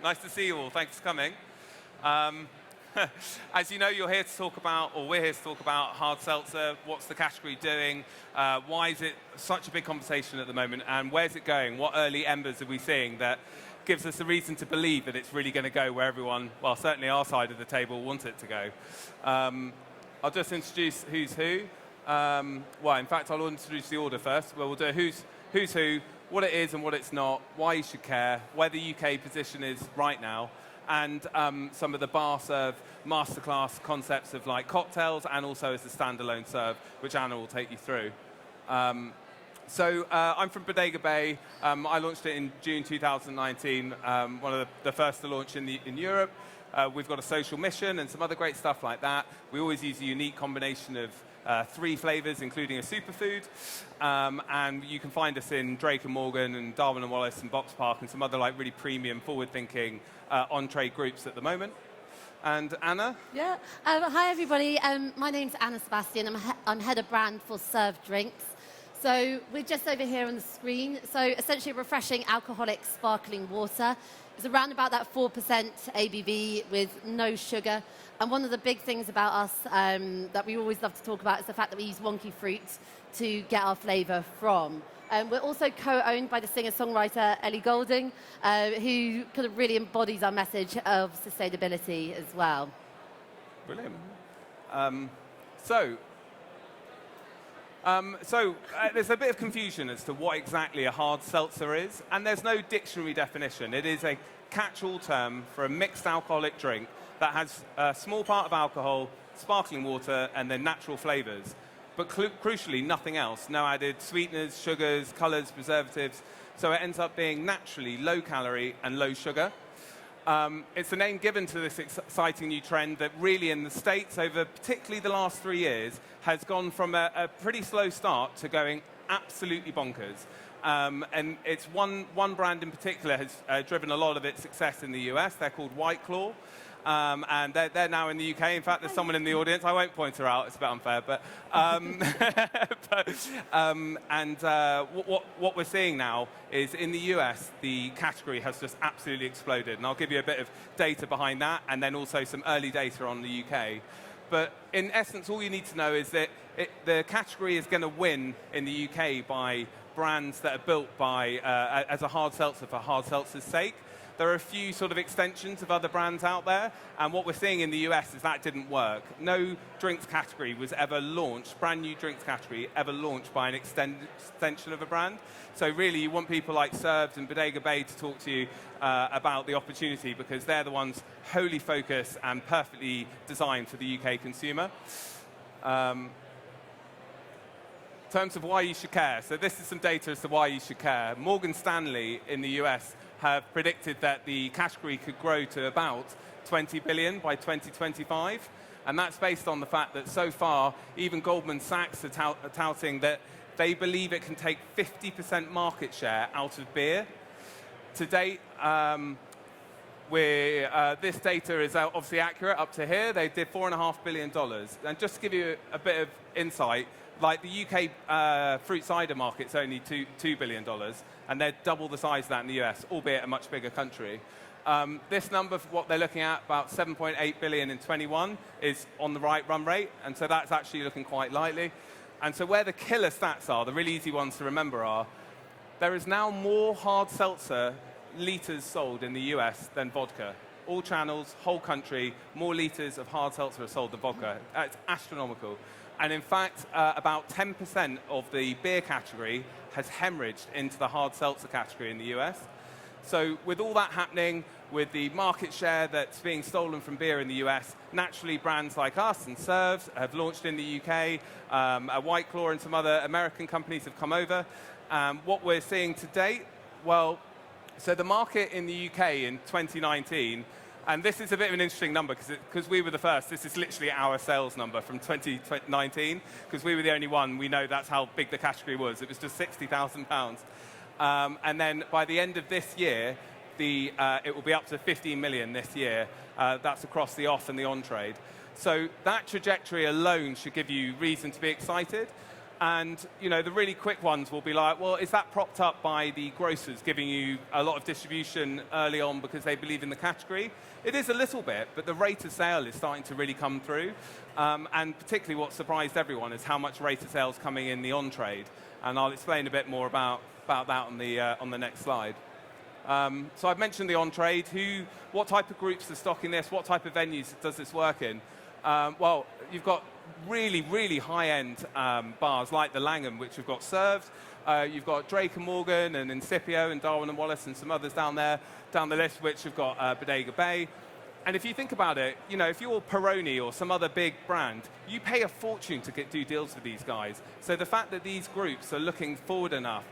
Nice to see you all. Thanks for coming. As you know, you're here to talk about, or we're here to talk about hard seltzer. What's the category doing? Why is it such a big conversation at the moment? And where's it going? What early embers are we seeing that gives us a reason to believe that it's really going to go where everyone, well, certainly our side of the table, wants it to go? I'll just introduce who's who. Well, in fact, I'll introduce the order first. Well, we'll do who's who, what it is and what it's not, why you should care, where the UK position is right now, and some of the bar serve masterclass concepts of like cocktails and also as a standalone serve, which Anna will take you through. I'm from Bodega Bay. I launched it in June 2019, one of the first to launch in Europe. We've got a social mission and some other great stuff like that. We always use a unique combination of 3 flavors, including a superfood. And you can find us in Drake and Morgan and Darwin and Wallace and Box Park and some other like really premium, forward-thinking on-trade groups at the moment. And Anna? Yeah. Hi, everybody. My name's Anna Sebastian. I'm head of brand for Serve Drinks. So we're just over here on the screen. So essentially refreshing alcoholic sparkling water. It's around about that 4% ABV with no sugar. And one of the big things about us that we always love to talk about is the fact that we use wonky fruits to get our flavour from. We're also co-owned by the singer-songwriter Ellie Goulding, who kind of really embodies our message of sustainability as well. Brilliant. There's a bit of confusion as to what exactly a hard seltzer is, and there's no dictionary definition. It is a catch-all term for a mixed alcoholic drink that has a small part of alcohol, sparkling water, and then natural flavors. But crucially, nothing else. No added sweeteners, sugars, colors, preservatives. So it ends up being naturally low calorie and low sugar. It's the name given to this exciting new trend that really in the States over particularly the last 3 years has gone from a pretty slow start to going absolutely bonkers. And it's one brand in particular has driven a lot of its success in the US. They're called White Claw. And they're now in the UK. In fact, there's someone in the audience. I won't point her out. It's a bit unfair. But, what we're seeing now is in the US, the category has just absolutely exploded. And I'll give you a bit of data behind that and then also some early data on the UK. But in essence, all you need to know is that the category is going to win in the UK by brands that are built by as a hard seltzer for hard seltzer's sake. There are a few sort of extensions of other brands out there, and what we're seeing in the US is that didn't work. No drinks category was ever launched, brand new drinks category, ever launched by an extension of a brand. So really, you want people like Serves and Bodega Bay to talk to you about the opportunity because they're the ones wholly focused and perfectly designed for the UK consumer. In terms of why you should care, so this is some data as to why you should care. Morgan Stanley in the US have predicted that the category could grow to about 20 billion by 2025. And that's based on the fact that so far, even Goldman Sachs are touting that they believe it can take 50% market share out of beer. To date, this data is obviously accurate up to here. They did $4.5 billion. And just to give you a bit of insight, like the UK fruit cider market's only $2 billion, and they're double the size of that in the US, albeit a much bigger country. This number, for what they're looking at, about 7.8 billion in 21, is on the right run rate, and so that's actually looking quite likely. And so where the killer stats are, the really easy ones to remember are, there is now more hard seltzer litres sold in the US than vodka. All channels, whole country, more litres of hard seltzer are sold than vodka. It's astronomical. And in fact, about 10% of the beer category has hemorrhaged into the hard seltzer category in the US. So with all that happening, with the market share that's being stolen from beer in the US, naturally brands like us and Serves have launched in the UK. A White Claw and some other American companies have come over. What we're seeing to date, well, so the market in the UK in 2019, and this is a bit of an interesting number because we were the first. This is literally our sales number from 2019 because we were the only one. We know that's how big the category was. It was just £60,000. And then by the end of this year, it will be up to 15 million this year. That's across the off and the on-trade. So that trajectory alone should give you reason to be excited. And the really quick ones will be like, well, is that propped up by the grocers giving you a lot of distribution early on because they believe in the category? It is a little bit, but the rate of sale is starting to really come through. And particularly what surprised everyone is how much rate of sale is coming in the on-trade. And I'll explain a bit more about that on the next slide. So I've mentioned the on-trade. What type of groups are stocking this? What type of venues does this work in? Well, you've got really, really high-end bars like the Langham, which have got served. You've got Drake and Morgan and Incipio and Darwin and Wallace and some others down the list, which have got Bodega Bay. And if you think about it, if you're Peroni or some other big brand, you pay a fortune to do deals with these guys. So the fact that these groups are looking forward enough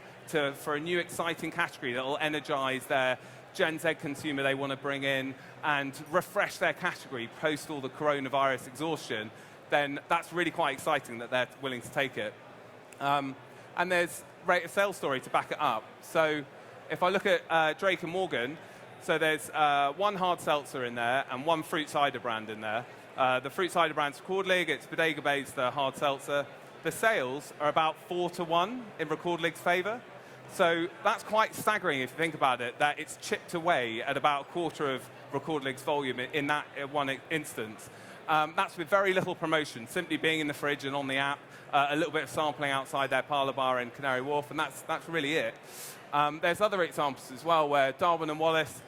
for a new exciting category that will energize their Gen Z consumer they want to bring in and refresh their category post all the coronavirus exhaustion, then that's really quite exciting that they're willing to take it. And there's rate of sale story to back it up. So if I look at Drake and Morgan, so there's one hard seltzer in there and one fruit cider brand in there. The fruit cider brand's Record League, it's Bodega Bay's the hard seltzer. The sales are about 4-1 in Record League's favor. So that's quite staggering if you think about it, that it's chipped away at about a quarter of Record League's volume in that one instance. That's with very little promotion, simply being in the fridge and on the app, a little bit of sampling outside their parlour bar in Canary Wharf, and that's really it. There's other examples as well where Darwin and Wallace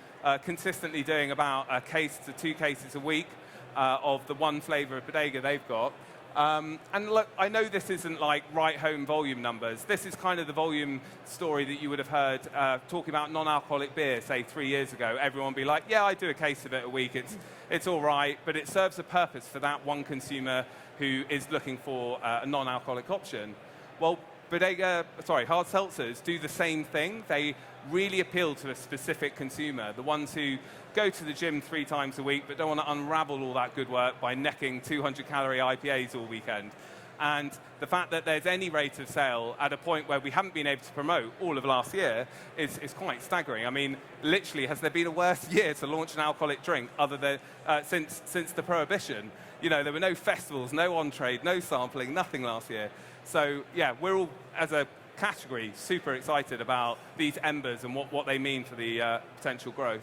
consistently doing about a case to 2 cases a week of the one flavour of Bodega they've got. And look, I know this isn't like right home volume numbers. This is kind of the volume story that you would have heard talking about non-alcoholic beer, say 3 years ago. Everyone would be like, yeah, I do a case of it a week. It's all right, but it serves a purpose for that one consumer who is looking for a non-alcoholic option. Well, hard seltzers do the same thing. They really appeal to a specific consumer, the ones who go to the gym 3 times a week but don't want to unravel all that good work by necking 200-calorie IPAs all weekend. And the fact that there's any rate of sale at a point where we haven't been able to promote all of last year is quite staggering. I mean, literally, has there been a worse year to launch an alcoholic drink other than since the Prohibition? There were no festivals, no on-trade, no sampling, nothing last year. So, yeah, we're all, as a category, super excited about these embers and what they mean for the potential growth.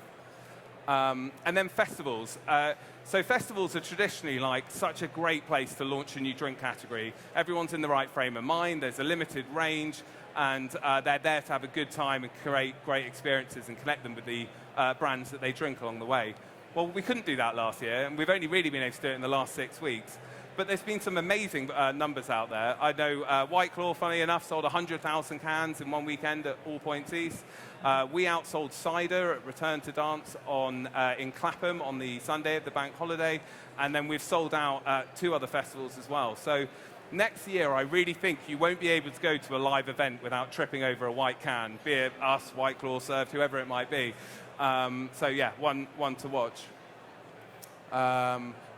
And then festivals. So festivals are traditionally like such a great place to launch a new drink category. Everyone's in the right frame of mind, there's a limited range, and they're there to have a good time and create great experiences and connect them with the brands that they drink along the way. Well, we couldn't do that last year, and we've only really been able to do it in the last 6 weeks. But there's been some amazing numbers out there. I know White Claw, funny enough, sold 100,000 cans in one weekend at All Points East. We outsold cider at Return to Dance in Clapham on the Sunday of the bank holiday. And then we've sold out at 2 other festivals as well. So next year, I really think you won't be able to go to a live event without tripping over a white can, be it us, White Claw, Served, whoever it might be. So yeah, one to watch.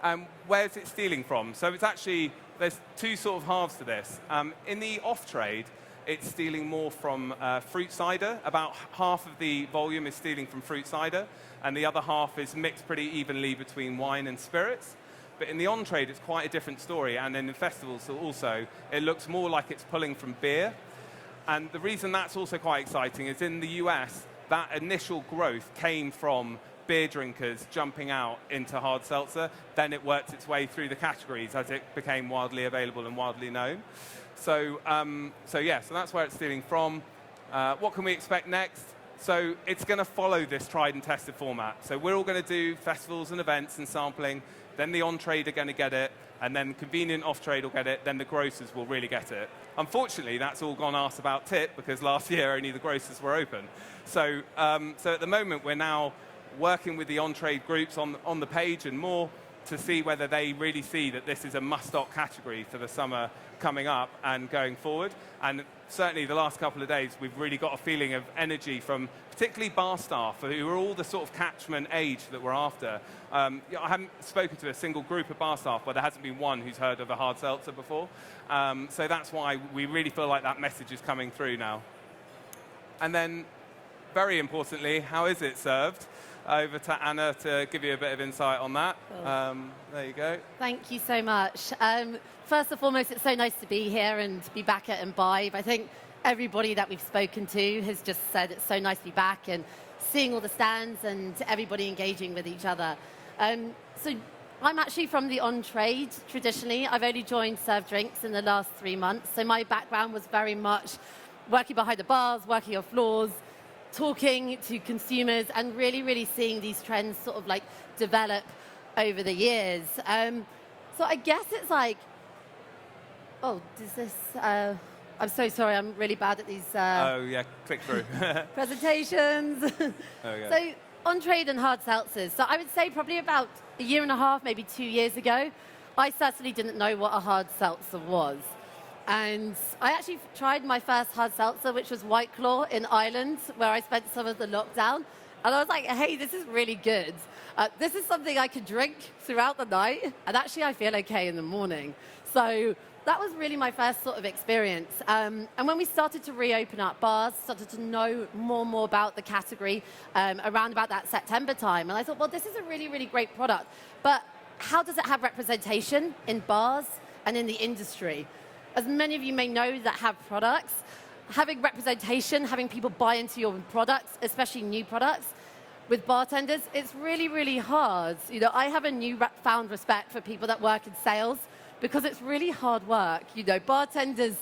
And where's it stealing from? So it's actually, there's 2 sort of halves to this. In the off-trade, it's stealing more from fruit cider. About half of the volume is stealing from fruit cider, and the other half is mixed pretty evenly between wine and spirits. But in the on-trade, it's quite a different story, and in the festivals also, it looks more like it's pulling from beer. And the reason that's also quite exciting is in the US, that initial growth came from beer drinkers jumping out into hard seltzer. Then it worked its way through the categories as it became widely available and widely known. So that's where it's stealing from. What can we expect next? So it's going to follow this tried and tested format. So we're all going to do festivals and events and sampling. Then the on-trade are going to get it, and then convenient off-trade will get it. Then the grocers will really get it. Unfortunately, that's all gone arse about tit because last year only the grocers were open. So at the moment we're now working with the on-trade groups on the page and more to see whether they really see that this is a must-stock category for the summer coming up and going forward. And certainly the last couple of days, we've really got a feeling of energy from particularly bar staff, who are all the sort of catchment age that we're after. I haven't spoken to a single group of bar staff where there hasn't been one who's heard of a hard seltzer before. So that's why we really feel like that message is coming through now. And then, very importantly, how is it served? over to Anna to give you a bit of insight on that. Cool. There you go. Thank you so much. First and foremost, it's so nice to be here and to be back at Imbibe. I think everybody that we've spoken to has just said it's so nice to be back and seeing all the stands and everybody engaging with each other. So I'm actually from the Ontrade, traditionally. I've only joined Serve Drinks in the last 3 months. So my background was very much working behind the bars, working on floors, talking to consumers and really, really seeing these trends sort of like develop over the years. So I guess it's like, oh, does this, I'm so sorry, I'm really bad at these oh, yeah, click through. presentations. There we go. So Ontrade and hard seltzers. So I would say probably about a year and a half, maybe 2 years ago, I certainly didn't know what a hard seltzer was. And I actually tried my first hard seltzer, which was White Claw in Ireland, where I spent some of the lockdown. And I was like, hey, this is really good. This is something I could drink throughout the night, and actually I feel okay in the morning. So that was really my first sort of experience. And when we started to reopen up bars, started to know more and more about the category around about that September time. And I thought, well, this is a really, really great product. But how does it have representation in bars and in the industry? As many of you may know that have products, having representation, having people buy into your products, especially new products, with bartenders, it's really, really hard. You know, I have a newfound respect for people that work in sales because it's really hard work. You know, bartenders,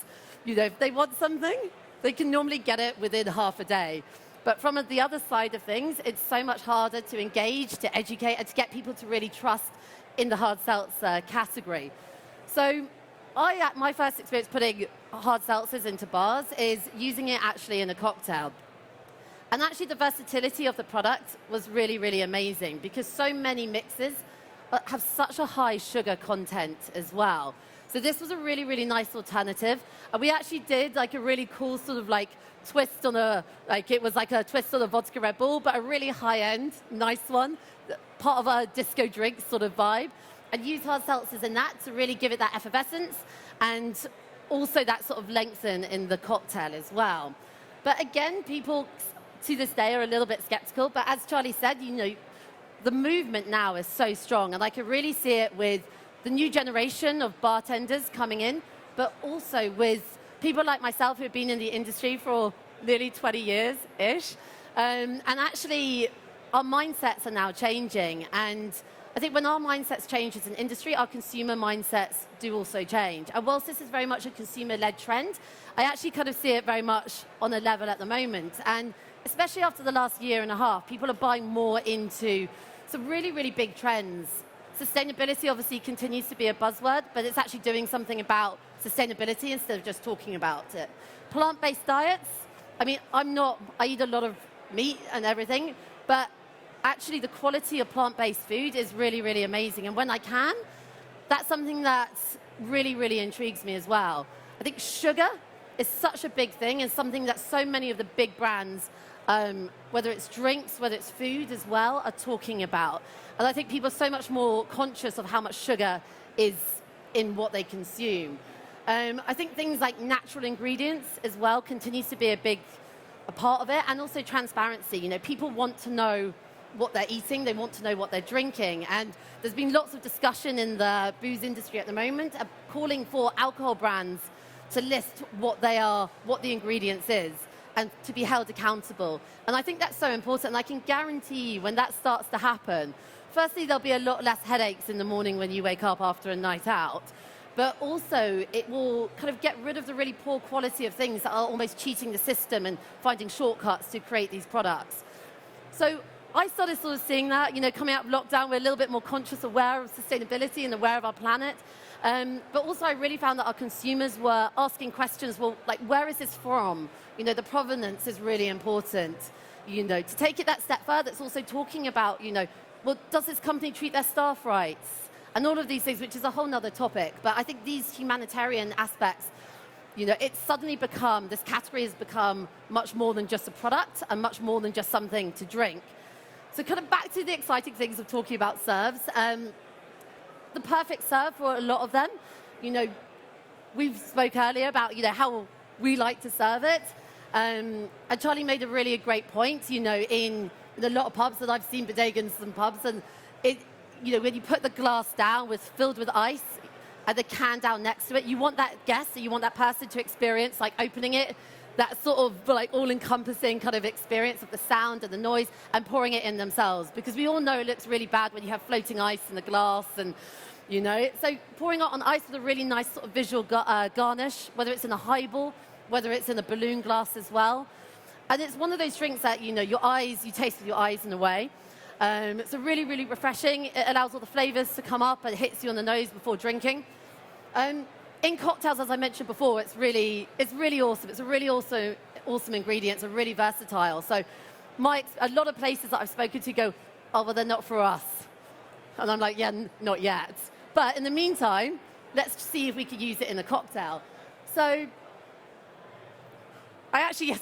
you know, if they want something, they can normally get it within half a day. But from the other side of things, it's so much harder to engage, to educate, and to get people to really trust in the hard seltzer category. So my first experience putting hard seltzers into bars is using it actually in a cocktail. And actually the versatility of the product was really, really amazing because so many mixes have such a high sugar content as well. So this was a really, really nice alternative. And we actually did like a really cool sort of like twist on it was like a twist on a vodka Red Bull, but a really high-end, nice one, part of a disco drink sort of vibe. And use hard seltzers in that to really give it that effervescence and also that sort of lengthen in the cocktail as well. But again, people to this day are a little bit skeptical, but as Charlie said, you know, the movement now is so strong, and I can really see it with the new generation of bartenders coming in, but also with people like myself who've been in the industry for nearly 20 years-ish. And actually, our mindsets are now changing, and I think when our mindsets change as an industry, our consumer mindsets do also change. And whilst this is very much a consumer-led trend, I actually kind of see it very much on a level at the moment. And especially after the last year and a half, people are buying more into some really, really big trends. Sustainability obviously continues to be a buzzword, but it's actually doing something about sustainability instead of just talking about it. Plant-based diets, I mean, I eat a lot of meat and everything, but actually the quality of plant-based food is really, really amazing. And when I can, that's something that really, really intrigues me as well. I think sugar is such a big thing and something that so many of the big brands, whether it's drinks, whether it's food as well, are talking about. And I think people are so much more conscious of how much sugar is in what they consume. I think things like natural ingredients as well continues to be a part of it, and also transparency. You know, people want to know what they're eating, they want to know what they're drinking, and there's been lots of discussion in the booze industry at the moment calling for alcohol brands to list what they are, what the ingredients is, and to be held accountable. And I think that's so important, and I can guarantee you when that starts to happen, firstly, there'll be a lot less headaches in the morning when you wake up after a night out, but also it will kind of get rid of the really poor quality of things that are almost cheating the system and finding shortcuts to create these products. So I started sort of seeing that, you know, coming out of lockdown, we're a little bit more conscious, aware of sustainability and aware of our planet. But also I really found that our consumers were asking questions, well, like, where is this from? You know, the provenance is really important. You know, to take it that step further, it's also talking about, you know, well, does this company treat their staff rights? And all of these things, which is a whole nother topic. But I think these humanitarian aspects, you know, it's suddenly become, this category has become much more than just a product and much more than just something to drink. So kind of back to the exciting things of talking about serves. The perfect serve for a lot of them, you know, we spoke earlier about, you know, how we like to serve it. And Charlie made a really great point, you know, in in a lot of pubs, and I've seen Bodega in some pubs, and when you put the glass down filled with ice and the can down next to it, you want that guest, so you want that person to experience like opening it, that sort of like all-encompassing kind of experience of the sound and the noise, and pouring it in themselves. Because we all know it looks really bad when you have floating ice in the glass, and so pouring it on ice with a really nice sort of visual garnish, whether it's in a highball, whether it's in a balloon glass as well. And it's one of those drinks that, you taste with your eyes in a way. It's a really, really refreshing. It allows all the flavors to come up and it hits you on the nose before drinking. In cocktails, as I mentioned before, it's really awesome. It's a really awesome ingredient. It's really versatile. So a lot of places that I've spoken to go, oh, well, they're not for us. And I'm like, yeah, not yet. But in the meantime, let's see if we could use it in a cocktail. So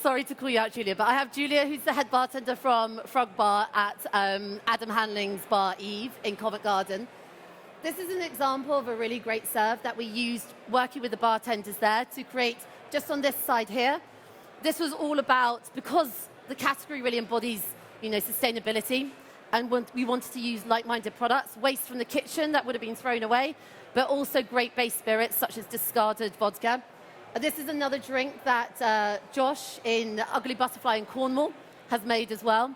sorry to call you out, Julia, but I have Julia, who's the head bartender from Frog Bar at Adam Hanling's Bar Eve in Covent Garden. This is an example of a really great serve that we used working with the bartenders there to create, just on this side here. This was all about, because the category really embodies, sustainability, and we wanted to use like-minded products, waste from the kitchen that would have been thrown away, but also great base spirits such as discarded vodka. This is another drink that Josh in Ugly Butterfly in Cornwall has made as well.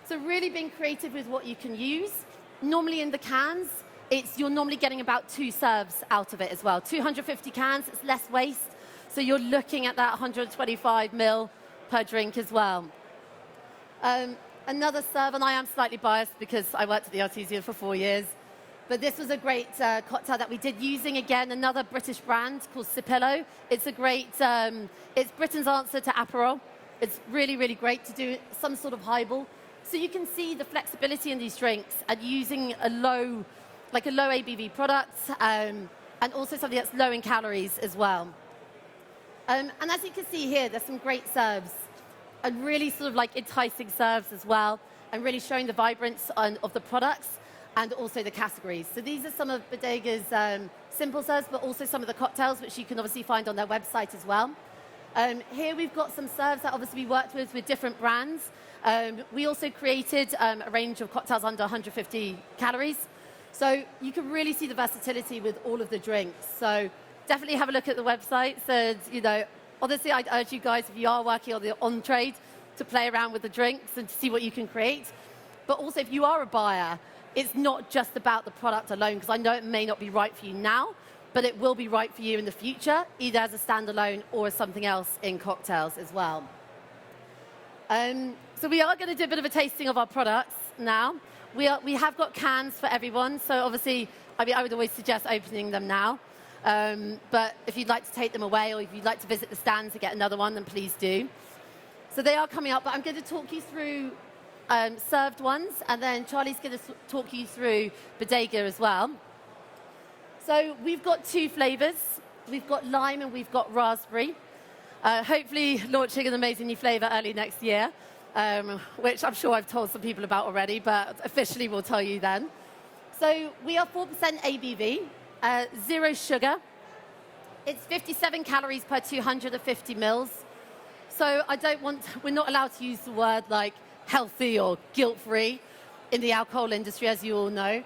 So really being creative with what you can use. Normally in the cans, you're normally getting about 2 serves out of it as well. 250 cans, it's less waste. So you're looking at that 125 ml per drink as well. Another serve, and I am slightly biased because I worked at the Artesian for 4 years, but this was a great cocktail that we did using, again, another British brand called Cipillo. It's a great, it's Britain's answer to Aperol. It's really, really great to do some sort of highball. So you can see the flexibility in these drinks and using a low ABV product, and also something that's low in calories as well. And as you can see here, there's some great serves, and really sort of like enticing serves as well, and really showing the vibrance of the products and also the categories. So these are some of Bodega's simple serves, but also some of the cocktails, which you can obviously find on their website as well. Here we've got some serves that obviously we worked with different brands. We also created a range of cocktails under 150 calories. So you can really see the versatility with all of the drinks. So definitely have a look at the websites. And, honestly, I'd urge you guys, if you are working on the Ontrade, to play around with the drinks and to see what you can create. But also, if you are a buyer, it's not just about the product alone, because I know it may not be right for you now, but it will be right for you in the future, either as a standalone or as something else in cocktails as well. So we are going to do a bit of a tasting of our products now. We have got cans for everyone, so obviously, I would always suggest opening them now. But if you'd like to take them away, or if you'd like to visit the stands to get another one, then please do. So they are coming up, but I'm going to talk you through served ones, and then Charlie's going to talk you through Bodega as well. So we've got 2 flavors. We've got lime and we've got raspberry. Hopefully launching an amazing new flavor early next year, which I'm sure I've told some people about already, but officially we'll tell you then. So we are 4% ABV, 0 sugar. It's 57 calories per 250 mils. So we're not allowed to use the word like healthy or guilt-free in the alcohol industry, as you all know.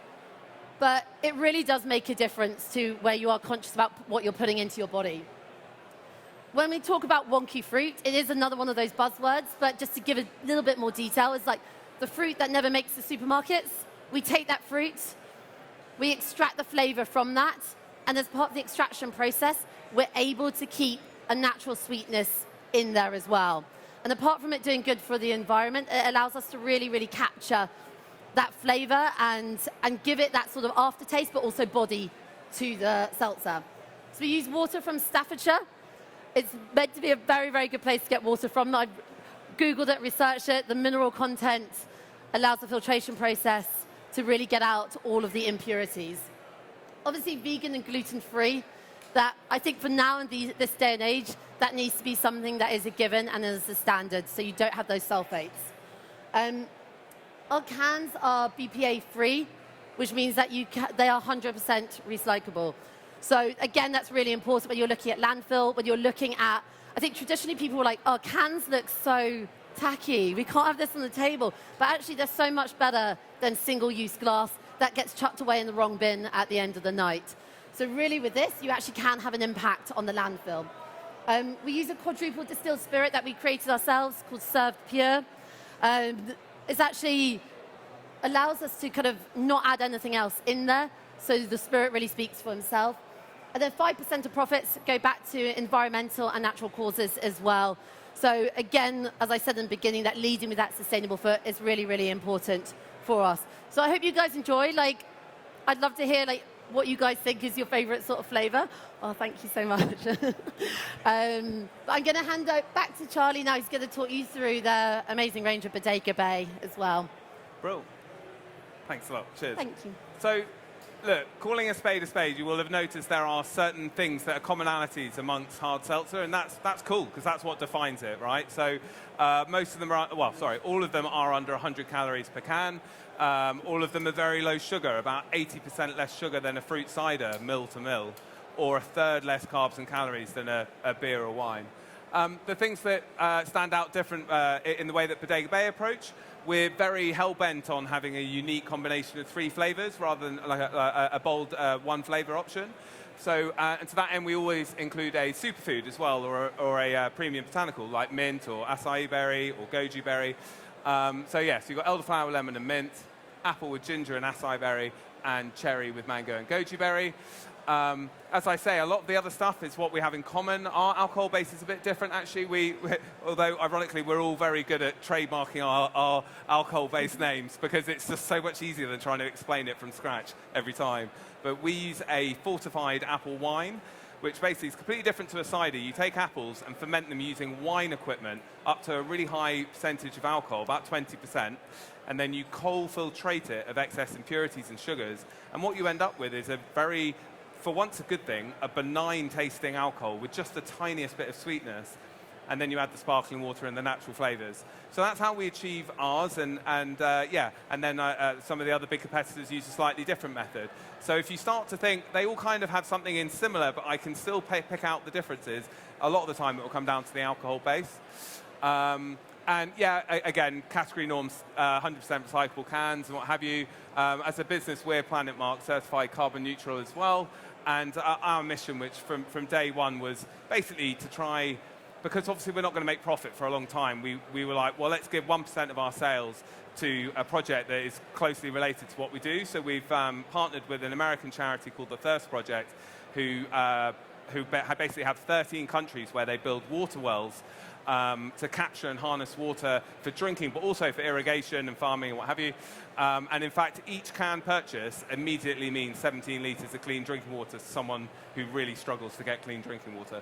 But it really does make a difference to where you are conscious about what you're putting into your body. When we talk about wonky fruit, it is another one of those buzzwords, but just to give a little bit more detail, it's like the fruit that never makes the supermarkets. We take that fruit, we extract the flavor from that, and as part of the extraction process, we're able to keep a natural sweetness in there as well. And apart from it doing good for the environment, it allows us to really, really capture that flavor and give it that sort of aftertaste, but also body to the seltzer. So we use water from Staffordshire. It's meant to be a very, very good place to get water from. I've Googled it, researched it. The mineral content allows the filtration process to really get out all of the impurities. Obviously, vegan and gluten-free. That I think for now in this day and age, that needs to be something that is a given and is a standard, so you don't have those sulfates. Our cans are BPA-free, which means that they are 100% recyclable. So again, that's really important when you're looking at landfill, when you're looking at, I think traditionally people were like, oh, cans look so tacky. We can't have this on the table. But actually, they're so much better than single-use glass that gets chucked away in the wrong bin at the end of the night. So really, with this, you actually can have an impact on the landfill. We use a quadruple distilled spirit that we created ourselves called Served Pure. It's actually allows us to kind of not add anything else in there, so the spirit really speaks for himself. And then 5% of profits go back to environmental and natural causes as well. So again, as I said in the beginning, that leading with that sustainable foot is really, really important for us. So I hope you guys enjoy. Like, I'd love to hear what you guys think is your favorite sort of flavor. Oh, thank you so much. But I'm going to hand it back to Charlie now. He's going to talk you through the amazing range of Bodega Bay as well. Bro, thanks a lot. Cheers. Thank you. So, look, calling a spade, you will have noticed there are certain things that are commonalities amongst hard seltzer, and that's cool, because that's what defines it, right? So most of them are, all of them are under 100 calories per can. All of them are very low sugar, about 80% less sugar than a fruit cider, mill to mill, or a third less carbs and calories than a beer or wine. The things that stand out different in the way that Bodega Bay approach, we're very hell-bent on having a unique combination of 3 flavors rather than like a bold one flavor option. So, and to that end, we always include a superfood as well, or a premium botanical like mint or acai berry or goji berry. So yes, you've got elderflower, lemon, and mint, apple with ginger and acai berry, and cherry with mango and goji berry. As I say, a lot of the other stuff is what we have in common. Our alcohol base is a bit different, actually. Although, ironically, we're all very good at trademarking our alcohol-based names because it's just so much easier than trying to explain it from scratch every time. But we use a fortified apple wine, which basically is completely different to a cider. You take apples and ferment them using wine equipment up to a really high percentage of alcohol, about 20%, and then you cold filtrate it of excess impurities and sugars. And what you end up with is a very, for once a good thing, a benign tasting alcohol with just the tiniest bit of sweetness, and then you add the sparkling water and the natural flavors. So that's how we achieve ours, and then some of the other big competitors use a slightly different method. So if you start to think they all kind of have something in similar, but I can still pick out the differences, a lot of the time it will come down to the alcohol base. And yeah, again, category norms, 100% recyclable cans and what have you. As a business, we're Planet Mark certified carbon neutral as well. And our mission, which from day one was basically to try, because obviously we're not going to make profit for a long time, we were like, well, let's give 1% of our sales to a project that is closely related to what we do. So we've partnered with an American charity called the Thirst Project, who basically have 13 countries where they build water wells to capture and harness water for drinking, but also for irrigation and farming and what have you. And in fact, each can purchase immediately means 17 litres of clean drinking water to someone who really struggles to get clean drinking water.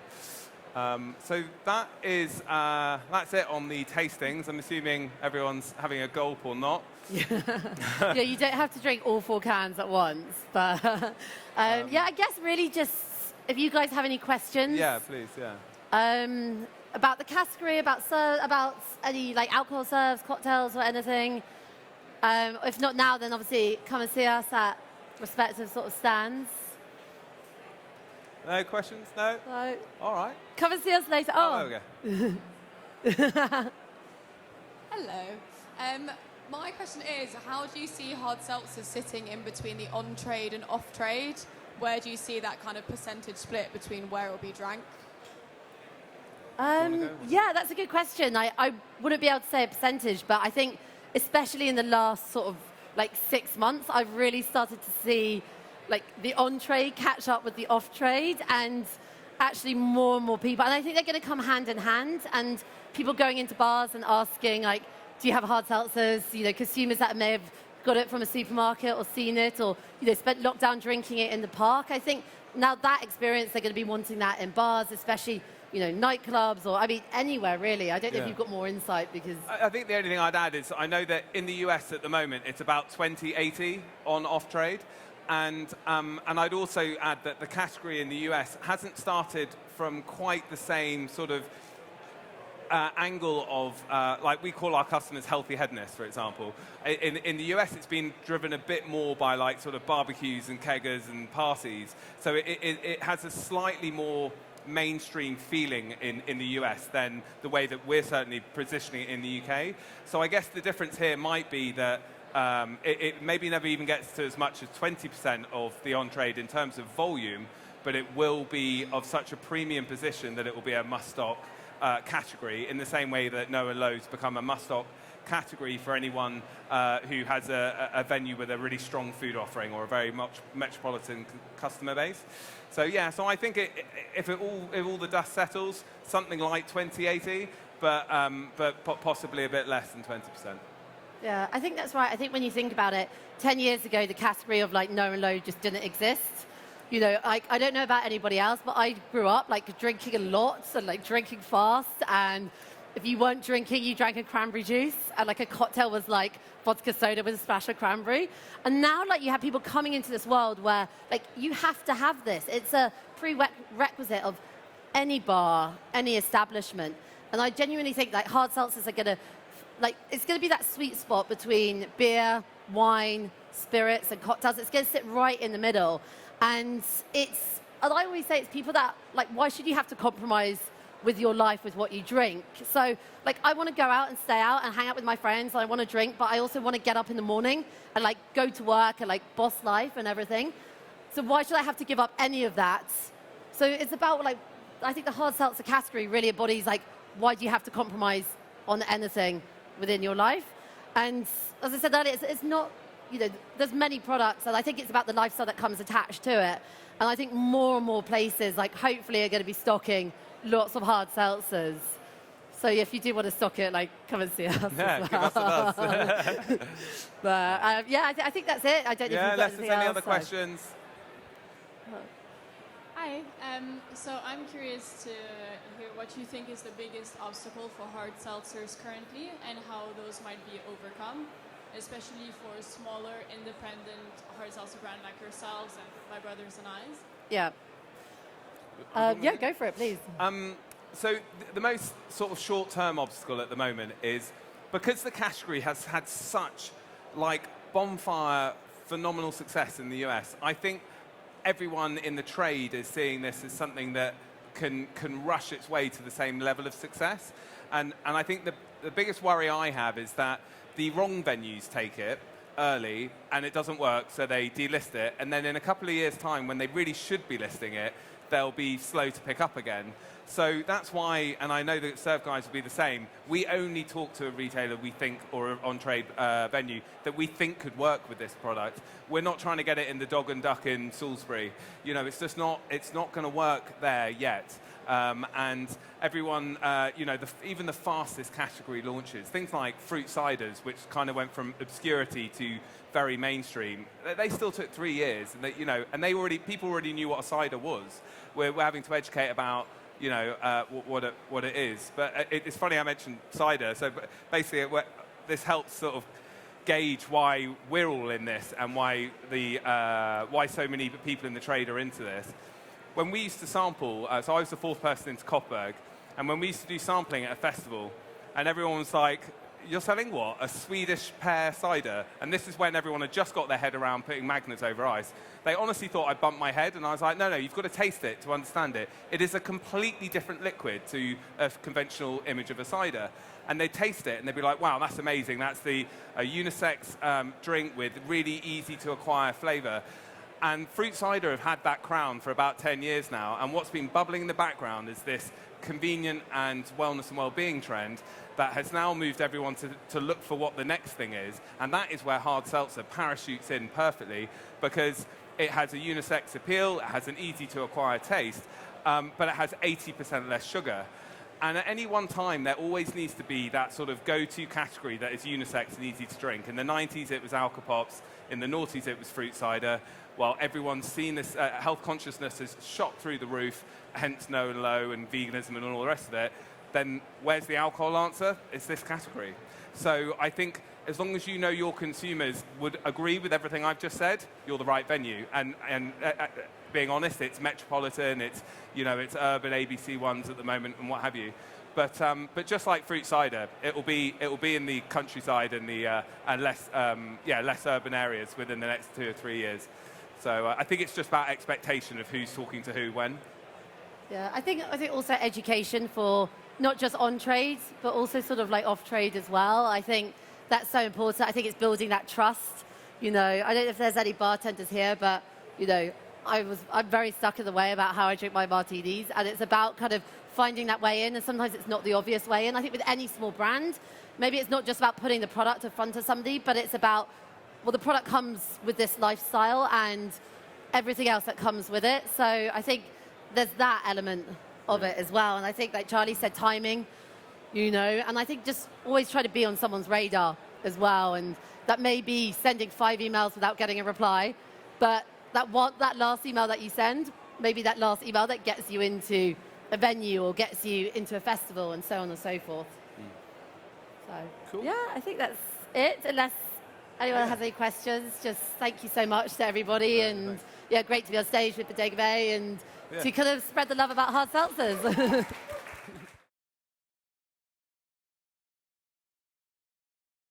So that is, that's it on the tastings. I'm assuming everyone's having a gulp or not. Yeah, you don't have to drink all 4 cans at once. But yeah, I guess really just, if you guys have any questions. Yeah, please, yeah. About the category, about any alcohol serves, cocktails or anything. If not now, then obviously come and see us at respective sort of stands. No questions? No? No. All right. Come and see us later. Oh, there we go. Hello. My question is, how do you see hard seltzers sitting in between the on-trade and off-trade? Where do you see that kind of percentage split between where it will be drank? Yeah, that's a good question. I wouldn't be able to say a percentage, but I think especially in the last sort of 6 months, I've really started to see the on-trade catch up with the off-trade, and actually more and more people. And I think they're going to come hand in hand, and people going into bars and asking, do you have hard seltzers? Consumers that may have got it from a supermarket or seen it, or spent lockdown drinking it in the park. I think now that experience, they're going to be wanting that in bars, especially nightclubs, or anywhere really. I don't know if you've got more insight, because I think the only thing I'd add is I know that in the US at the moment it's about 20/80 on off-trade, and I'd also add that the category in the US hasn't started from quite the same sort of angle of we call our customers healthy headness, for example. In the US, it's been driven a bit more by sort of barbecues and keggers and parties, so it has a slightly more mainstream feeling in the US than the way that we're certainly positioning it in the UK. So I guess the difference here might be that it maybe never even gets to as much as 20% of the on-trade in terms of volume, but it will be of such a premium position that it will be a must-stock category in the same way that No and Low's become a must-stock category for anyone who has a venue with a really strong food offering or a very much metropolitan customer base. So yeah, so I think if all the dust settles, something like 2080, but possibly a bit less than 20%. Yeah, I think that's right. I think when you think about it, 10 years ago, the category of like No and Low just didn't exist. You know, I don't know about anybody else, but I grew up like drinking a lot and like drinking fast. And if you weren't drinking, you drank a cranberry juice. And like a cocktail was like vodka soda with a splash of cranberry. And now like you have people coming into this world where like you have to have this. It's a prerequisite of any bar, any establishment. And I genuinely think like hard seltzers are going to, like, it's going to be that sweet spot between beer, wine, spirits, and cocktails. It's going to sit right in the middle. And I always say it's people that, like, why should you have to compromise with your life with what you drink? So, like, I want to go out and stay out and hang out with my friends. And I want to drink, but I also want to get up in the morning and, like, go to work and, like, boss life and everything. So why should I have to give up any of that? So it's about, like, I think the hard seltzer category really embodies, like, why do you have to compromise on anything within your life? And as I said earlier, it's not, you know, there's many products, and I think it's about the lifestyle that comes attached to it. And I think more and more places, like, hopefully are going to be stocking lots of hard seltzers. So if you do want to stock it, like, come and see us. Yeah, give us a buzz. But yeah, I think that's it. I don't know if you've got unless there's any else, other questions. Hi, so I'm curious to hear what you think is the biggest obstacle for hard seltzers currently and how those might be overcome, especially for smaller, independent hard seltzer brand like yourselves and My Brothers and I's. Yeah. Yeah, go for it, please. So the most sort of short-term obstacle at the moment is because the category has had such like bonfire, phenomenal success in the US. I think everyone in the trade is seeing this as something that can rush its way to the same level of success. And I think the biggest worry I have is that the wrong venues take it early and it doesn't work, so they delist it. And then in a couple of years' time, when they really should be listing it, they'll be slow to pick up again. So that's why, and I know that Serve Guys will be the same, we only talk to a retailer we think, or an on-trade venue, that we think could work with this product. We're not trying to get it in the Dog and Duck in Salisbury. You know, it's just not, it's not going to work there yet. And everyone, you know, even the fastest category launches, things like fruit ciders, which kind of went from obscurity to very mainstream, they still took 3 years. And they, you know, and people already knew what a cider was. We're having to educate about, you know, what it is. But it's funny I mentioned cider. So basically, this helps sort of gauge why we're all in this and why so many people in the trade are into this. When we used to sample, so I was the fourth person into Kopberg, and when we used to do sampling at a festival, and everyone was like, "You're selling what? A Swedish pear cider?" And this is when everyone had just got their head around putting magnets over ice. They honestly thought I bumped my head, and I was like, no, you've got to taste it to understand it. It is a completely different liquid to a conventional image of a cider. And they'd taste it, and they'd be like, wow, that's amazing. That's a unisex drink with really easy to acquire flavor. And fruit cider have had that crown for about 10 years now, and what's been bubbling in the background is this convenient and wellness and well-being trend that has now moved everyone to look for what the next thing is, and that is where hard seltzer parachutes in perfectly, because it has a unisex appeal, it has an easy-to-acquire taste, but it has 80% less sugar. And at any one time, there always needs to be that sort of go-to category that is unisex and easy to drink. In the 90s, it was Alka-Pops. In the noughties, it was fruit cider. While everyone's seen this, health consciousness has shot through the roof, hence No and Low and veganism and all the rest of it, then where's the alcohol answer? It's this category. So I think as long as you know your consumers would agree with everything I've just said, you're the right venue. And being honest, it's metropolitan, it's, you know, it's urban ABC ones at the moment and what have you. But just like fruit cider, it will be in the countryside and the less urban areas within the next 2 or 3 years. So I think it's just about expectation of who's talking to who when. Yeah, I think also education for not just on-trade, but also sort of like off-trade as well. I think that's so important. I think it's building that trust. You know, I don't know if there's any bartenders here, but, you know, I'm very stuck in the way about how I drink my martinis, and it's about kind of finding that way in, and sometimes it's not the obvious way in. I think with any small brand, maybe it's not just about putting the product in front of somebody, but it's about, well, the product comes with this lifestyle and everything else that comes with it. So I think there's that element of it as well. And I think, like Charlie said, timing, you know, and I think just always try to be on someone's radar as well. And that may be sending 5 emails without getting a reply, but that last email that you send, maybe that last email that gets you into a venue or gets you into a festival and so on and so forth. So, cool. Yeah, I think that's it. Unless anyone has any questions, just thank you so much to everybody. And yeah, great to be on stage with Bodega Bay and to kind of spread the love about hard seltzers.